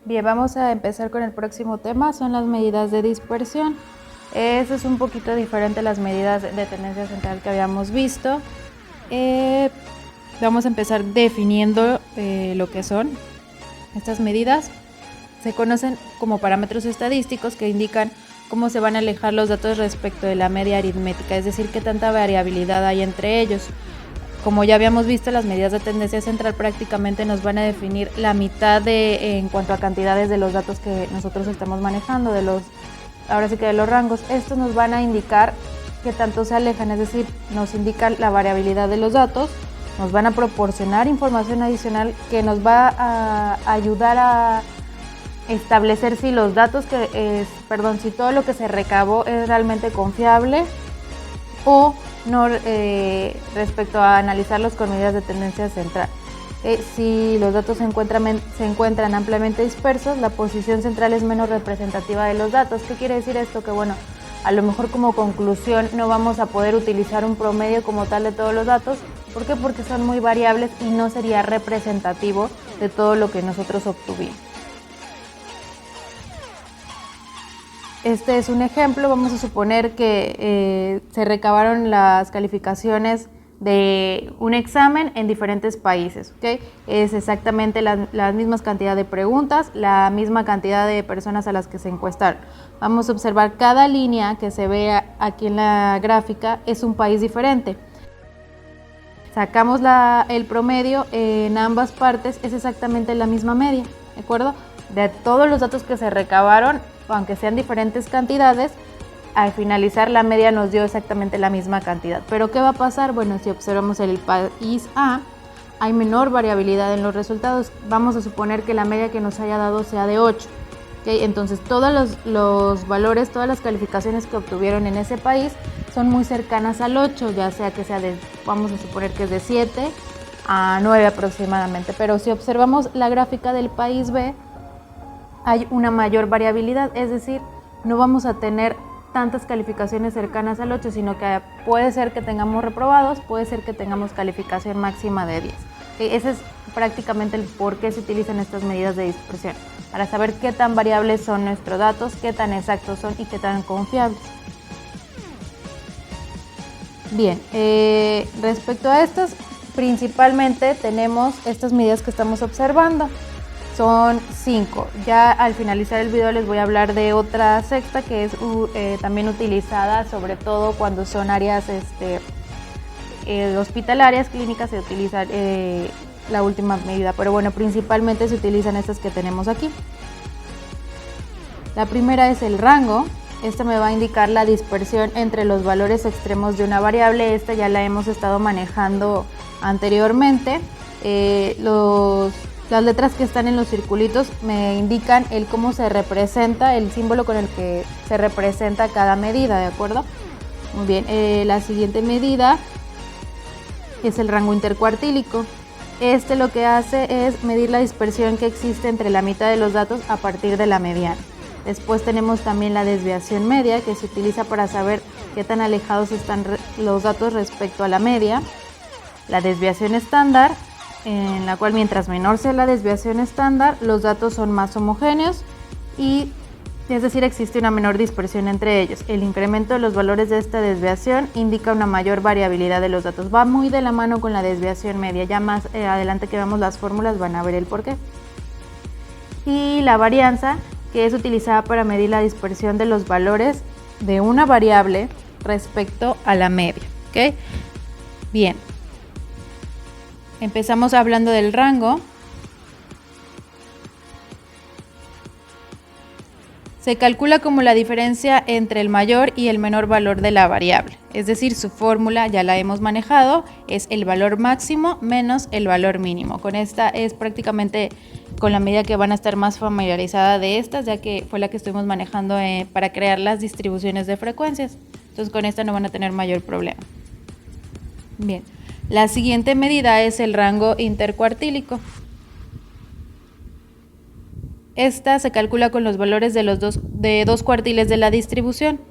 Bien, vamos a empezar con el próximo tema, son las medidas de dispersión. Eso es un poquito diferente a las medidas de tendencia central que habíamos visto. Vamos a empezar definiendo lo que son estas medidas. Se conocen como parámetros estadísticos que indican cómo se van a alejar los datos respecto de la media aritmética, es decir, qué tanta variabilidad hay entre ellos. Como ya habíamos visto, las medidas de tendencia central prácticamente nos van a definir la mitad en cuanto a cantidades de los datos que nosotros estamos manejando, ahora sí que de los rangos. Estos nos van a indicar qué tanto se alejan, es decir, nos indican la variabilidad de los datos, nos van a proporcionar información adicional que nos va a ayudar a establecer si los datos si todo lo que se recabó es realmente confiable o no, respecto a analizarlos con medidas de tendencia central. Si los datos se encuentran ampliamente dispersos, la posición central es menos representativa de los datos. ¿Qué quiere decir esto? Que bueno, a lo mejor como conclusión no vamos a poder utilizar un promedio como tal de todos los datos. ¿Por qué? Porque son muy variables y no sería representativo de todo lo que nosotros obtuvimos. Este es un ejemplo. Vamos a suponer que se recabaron las calificaciones de un examen en diferentes países, ¿okay? Es exactamente la misma cantidad de preguntas, la misma cantidad de personas a las que se encuestaron. Vamos a observar cada línea que se ve aquí en la gráfica es un país diferente. Sacamos el promedio en ambas partes, es exactamente la misma media, ¿de acuerdo? De todos los datos que se recabaron, aunque sean diferentes cantidades, al finalizar la media nos dio exactamente la misma cantidad. ¿Pero qué va a pasar? Bueno, si observamos el país A, hay menor variabilidad en los resultados. Vamos a suponer que la media que nos haya dado sea de 8. ¿Okay? Entonces todos los valores, todas las calificaciones que obtuvieron en ese país son muy cercanas al 8, ya sea que sea vamos a suponer que es de 7 a 9 aproximadamente. Pero si observamos la gráfica del país B, hay una mayor variabilidad, es decir, no vamos a tener tantas calificaciones cercanas al 8, sino que puede ser que tengamos reprobados, puede ser que tengamos calificación máxima de 10. Ese es prácticamente el por qué se utilizan estas medidas de dispersión, para saber qué tan variables son nuestros datos, qué tan exactos son y qué tan confiables. Bien, respecto a estas, principalmente tenemos estas medidas que estamos observando. Son 5. Ya al finalizar el video les voy a hablar de otra sexta que es también utilizada sobre todo cuando son áreas hospitalarias, clínicas, se utiliza la última medida, pero bueno, principalmente se utilizan estas que tenemos aquí. La primera es el rango. Esta me va a indicar la dispersión entre los valores extremos de una variable. Esta ya la hemos estado manejando anteriormente. Las letras que están en los circulitos me indican cómo se representa, el símbolo con el que se representa cada medida, ¿de acuerdo? Muy bien, la siguiente medida es el rango intercuartílico. Lo que hace es medir la dispersión que existe entre la mitad de los datos a partir de la mediana. Después tenemos también la desviación media, que se utiliza para saber qué tan alejados están los datos respecto a la media. La desviación estándar, en la cual mientras menor sea la desviación estándar, los datos son más homogéneos y es decir, existe una menor dispersión entre ellos. El incremento de los valores de esta desviación indica una mayor variabilidad de los datos. Va muy de la mano con la desviación media. Ya más adelante que veamos las fórmulas van a ver el porqué. Y la varianza, que es utilizada para medir la dispersión de los valores de una variable respecto a la media. ¿Okay? Bien. Empezamos hablando del rango. Se calcula como la diferencia entre el mayor y el menor valor de la variable. Es decir, su fórmula ya la hemos manejado, es el valor máximo menos el valor mínimo. Con esta es prácticamente con la medida que van a estar más familiarizada de estas, ya que fue la que estuvimos manejando para crear las distribuciones de frecuencias. Entonces con esta no van a tener mayor problema. Bien. La siguiente medida es el rango intercuartílico. Esta se calcula con los valores de dos cuartiles de la distribución.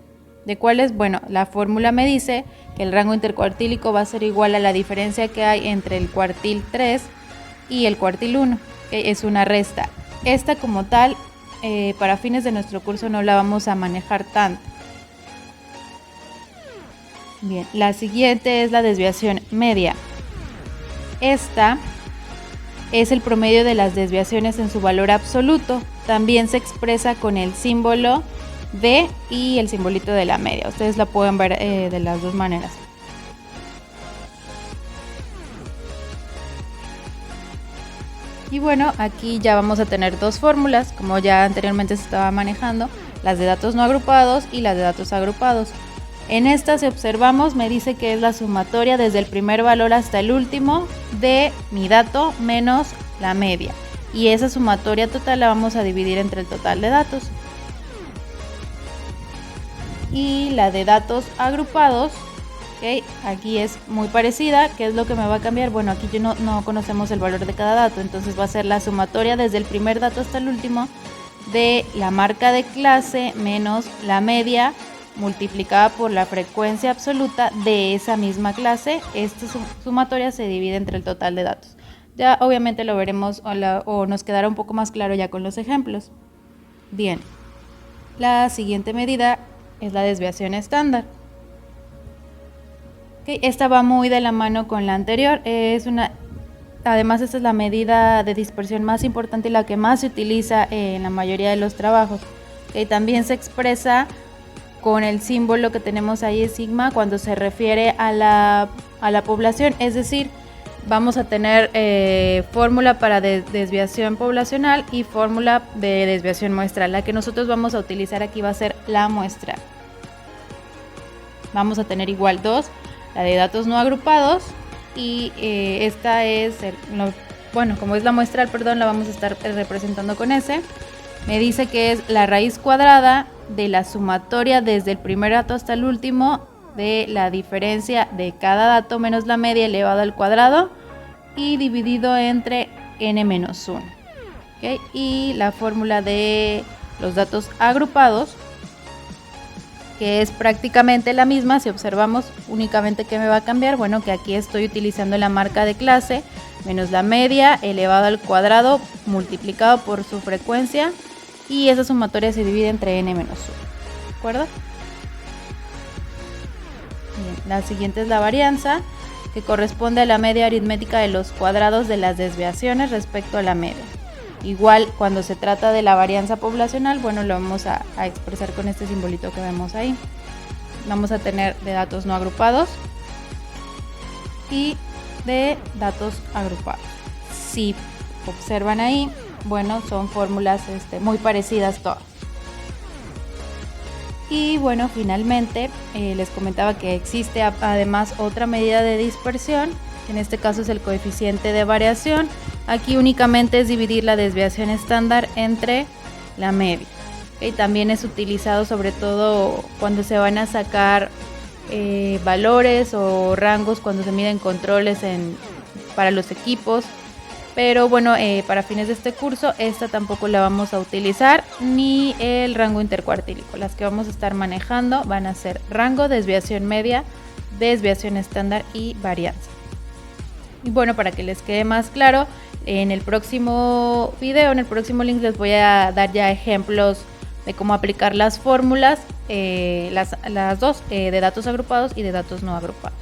¿De cuáles? Bueno, la fórmula me dice que el rango intercuartílico va a ser igual a la diferencia que hay entre el cuartil 3 y el cuartil 1. Es una resta esta como tal, para fines de nuestro curso no la vamos a manejar tanto. Bien, la siguiente es la desviación media. Esta es el promedio de las desviaciones en su valor absoluto. También se expresa con el símbolo D y el simbolito de la media. Ustedes la pueden ver de las dos maneras. Y bueno, aquí ya vamos a tener dos fórmulas, como ya anteriormente se estaba manejando, las de datos no agrupados y las de datos agrupados. En esta, si observamos, me dice que es la sumatoria desde el primer valor hasta el último de mi dato menos la media. Y esa sumatoria total la vamos a dividir entre el total de datos. Y la de datos agrupados, ¿okay? Aquí es muy parecida. ¿Qué es lo que me va a cambiar? Bueno, aquí no conocemos el valor de cada dato, entonces va a ser la sumatoria desde el primer dato hasta el último de la marca de clase menos la media multiplicada por la frecuencia absoluta de esa misma clase. Esta sumatoria se divide entre el total de datos. Ya obviamente lo veremos o nos quedará un poco más claro ya con los ejemplos. Bien, la siguiente medida es la desviación estándar. Okay, esta va muy de la mano con la anterior. Además, esta es la medida de dispersión más importante y la que más se utiliza en la mayoría de los trabajos. Okay, también se expresa con el símbolo que tenemos ahí, sigma, cuando se refiere a la población. Es decir, vamos a tener fórmula para desviación poblacional y fórmula de desviación muestral. La que nosotros vamos a utilizar aquí va a ser la muestral. Vamos a tener igual dos, la de datos no agrupados, y esta es, como es la muestral, la vamos a estar representando con S. Me dice que es la raíz cuadrada de la sumatoria desde el primer dato hasta el último de la diferencia de cada dato menos la media elevado al cuadrado y dividido entre n-1. ¿Okay? Y la fórmula de los datos agrupados, que es prácticamente la misma. Si observamos, únicamente que me va a cambiar, bueno, que aquí estoy utilizando la marca de clase menos la media elevado al cuadrado multiplicado por su frecuencia, y esa sumatoria se divide entre n-1, ¿de acuerdo? Bien, la siguiente es la varianza, que corresponde a la media aritmética de los cuadrados de las desviaciones respecto a la media. Igual, cuando se trata de la varianza poblacional, bueno, lo vamos a expresar con este simbolito que vemos ahí. Vamos a tener de datos no agrupados y de datos agrupados. Si observan ahí, bueno, son fórmulas muy parecidas todas. Y bueno, finalmente les comentaba que existe además otra medida de dispersión, que en este caso es el coeficiente de variación. Aquí únicamente es dividir la desviación estándar entre la media. ¿Okay? También es utilizado sobre todo cuando se van a sacar valores o rangos, cuando se miden controles para los equipos. Pero bueno, para fines de este curso, esta tampoco la vamos a utilizar, ni el rango intercuartílico. Las que vamos a estar manejando van a ser rango, desviación media, desviación estándar y varianza. Y bueno, para que les quede más claro, en el próximo video, en el próximo link, les voy a dar ya ejemplos de cómo aplicar las fórmulas, las dos, de datos agrupados y de datos no agrupados.